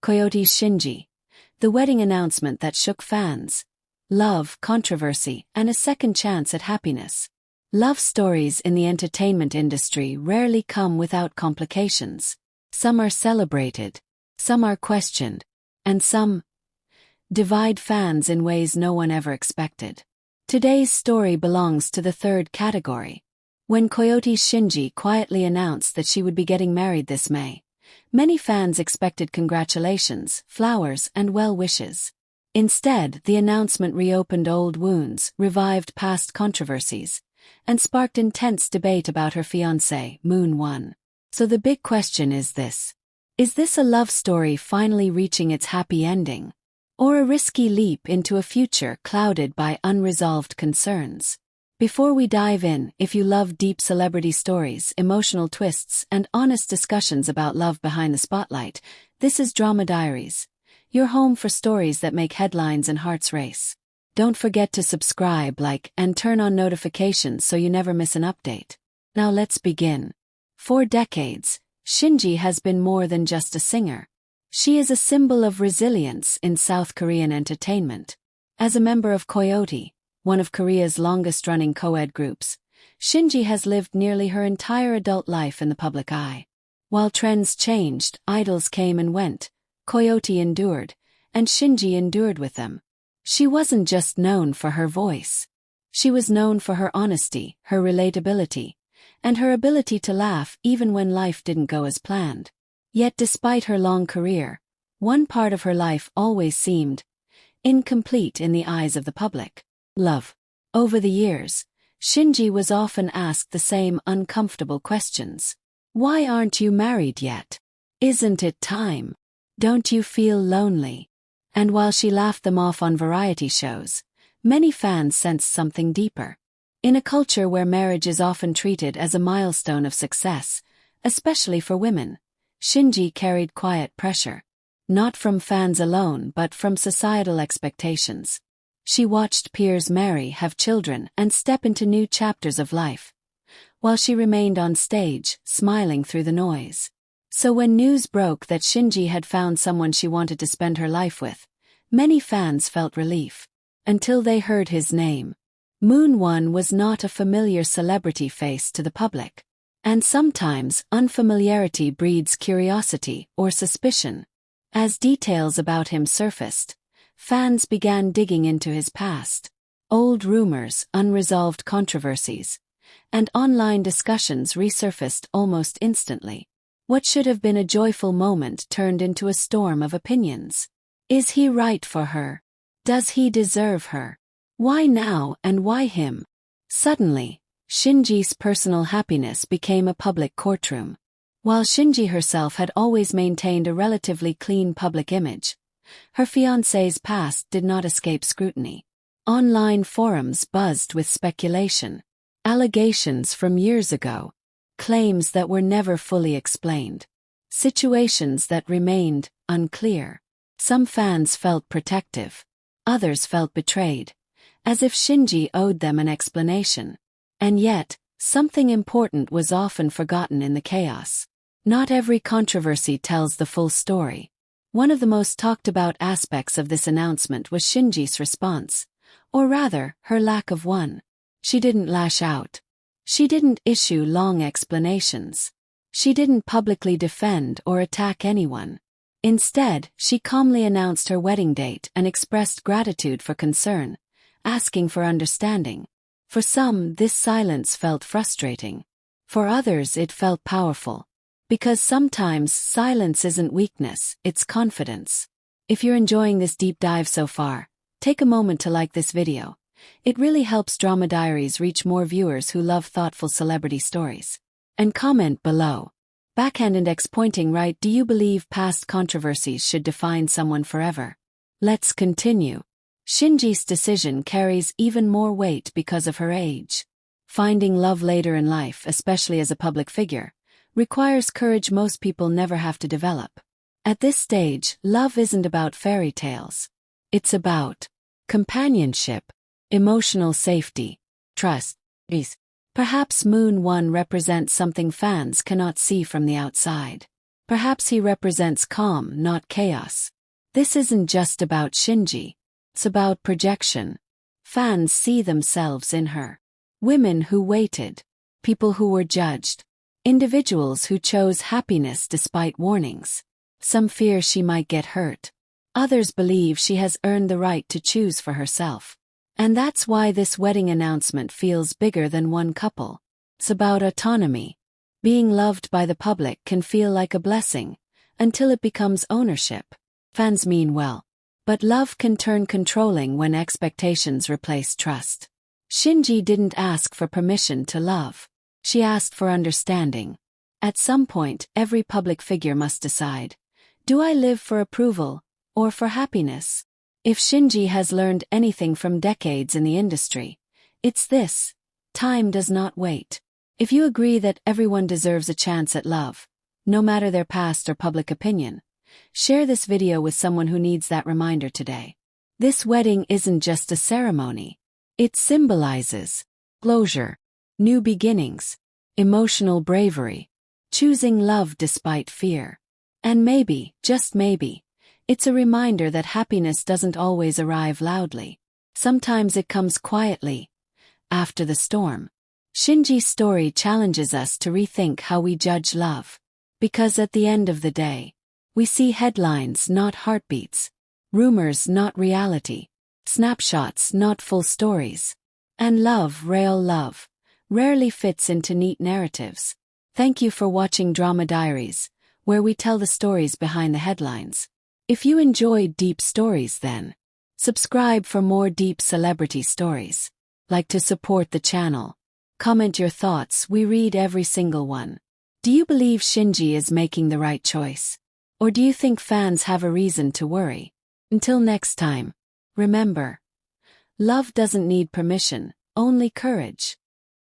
Koyote's Shinji. The wedding announcement that shook fans. Love, controversy, and a second chance at happiness. Love stories in the entertainment industry rarely come without complications. Some are celebrated, some are questioned, and some divide fans in ways no one ever expected. Today's story belongs to the third category. When Koyote's Shinji quietly announced that she would be getting married this May, many fans expected congratulations, flowers, and well wishes. Instead, the announcement reopened old wounds, revived past controversies, and sparked intense debate about her fiancé, Moon 1. So the big question is this. Is this a love story finally reaching its happy ending? Or a risky leap into a future clouded by unresolved concerns? Before we dive in, if you love deep celebrity stories, emotional twists, and honest discussions about love behind the spotlight, this is Drama Diaries, your home for stories that make headlines and hearts race. Don't forget to subscribe, like, and turn on notifications so you never miss an update. Now let's begin. For decades, Shinji has been more than just a singer. She is a symbol of resilience in South Korean entertainment. As a member of Koyote, one of Korea's longest-running co-ed groups, Shinji has lived nearly her entire adult life in the public eye. While trends changed, idols came and went, Koyote endured, and Shinji endured with them. She wasn't just known for her voice. She was known for her honesty, her relatability, and her ability to laugh even when life didn't go as planned. Yet despite her long career, one part of her life always seemed incomplete in the eyes of the public. Love. Over the years, Shinji was often asked the same uncomfortable questions. Why aren't you married yet? Isn't it time? Don't you feel lonely? And while she laughed them off on variety shows, many fans sensed something deeper. In a culture where marriage is often treated as a milestone of success, especially for women, Shinji carried quiet pressure. Not from fans alone but from societal expectations. She watched peers marry, have children, and step into new chapters of life, while she remained on stage, smiling through the noise. So when news broke that Shinji had found someone she wanted to spend her life with, many fans felt relief. Until they heard his name. Moon 1 was not a familiar celebrity face to the public. And sometimes, unfamiliarity breeds curiosity or suspicion. As details about him surfaced, fans began digging into his past. Old rumors, unresolved controversies, and online discussions resurfaced almost instantly. What should have been a joyful moment turned into a storm of opinions. Is he right for her? Does he deserve her? Why now and why him? Suddenly, Shinji's personal happiness became a public courtroom. While Shinji herself had always maintained a relatively clean public image, her fiancé's past did not escape scrutiny. Online forums buzzed with speculation, allegations from years ago, claims that were never fully explained, situations that remained unclear. Some fans felt protective, others felt betrayed, as if Shinji owed them an explanation. And yet, something important was often forgotten in the chaos. Not every controversy tells the full story. One of the most talked about aspects of this announcement was Shinji's response, or rather, her lack of one. She didn't lash out. She didn't issue long explanations. She didn't publicly defend or attack anyone. Instead, she calmly announced her wedding date and expressed gratitude for concern, asking for understanding. For some, this silence felt frustrating. For others, it felt powerful. Because sometimes silence isn't weakness, it's confidence. If you're enjoying this deep dive so far, take a moment to like this video. It really helps Drama Diaries reach more viewers who love thoughtful celebrity stories. And comment below. Backhand index pointing right. Do you believe past controversies should define someone forever? Let's continue. Shinji's decision carries even more weight because of her age. Finding love later in life, especially as a public figure, requires courage most people never have to develop. At this stage, love isn't about fairy tales. It's about companionship, emotional safety, trust, peace. Perhaps Moon 1 represents something fans cannot see from the outside. Perhaps he represents calm, not chaos. This isn't just about Shinji. It's about projection. Fans see themselves in her. Women who waited. People who were judged. Individuals who chose happiness despite warnings. Some fear she might get hurt. Others believe she has earned the right to choose for herself. And that's why this wedding announcement feels bigger than one couple. It's about autonomy. Being loved by the public can feel like a blessing, until it becomes ownership. Fans mean well. But love can turn controlling when expectations replace trust. Shinji didn't ask for permission to love. She asked for understanding. At some point, every public figure must decide. Do I live for approval, or for happiness? If Shinji has learned anything from decades in the industry, it's this: time does not wait. If you agree that everyone deserves a chance at love, no matter their past or public opinion, share this video with someone who needs that reminder today. This wedding isn't just a ceremony. It symbolizes closure, new beginnings, emotional bravery, choosing love despite fear. And maybe, just maybe, it's a reminder that happiness doesn't always arrive loudly. Sometimes it comes quietly, after the storm. Shinji's story challenges us to rethink how we judge love. Because at the end of the day, we see headlines, not heartbeats. Rumors, not reality. Snapshots, not full stories. And love, real love, rarely fits into neat narratives. Thank you for watching Drama Diaries, where we tell the stories behind the headlines. If you enjoyed deep stories, then subscribe for more deep celebrity stories. Like to support the channel. Comment your thoughts, we read every single one. Do you believe Shinji is making the right choice? Or do you think fans have a reason to worry? Until next time, remember, love doesn't need permission, only courage.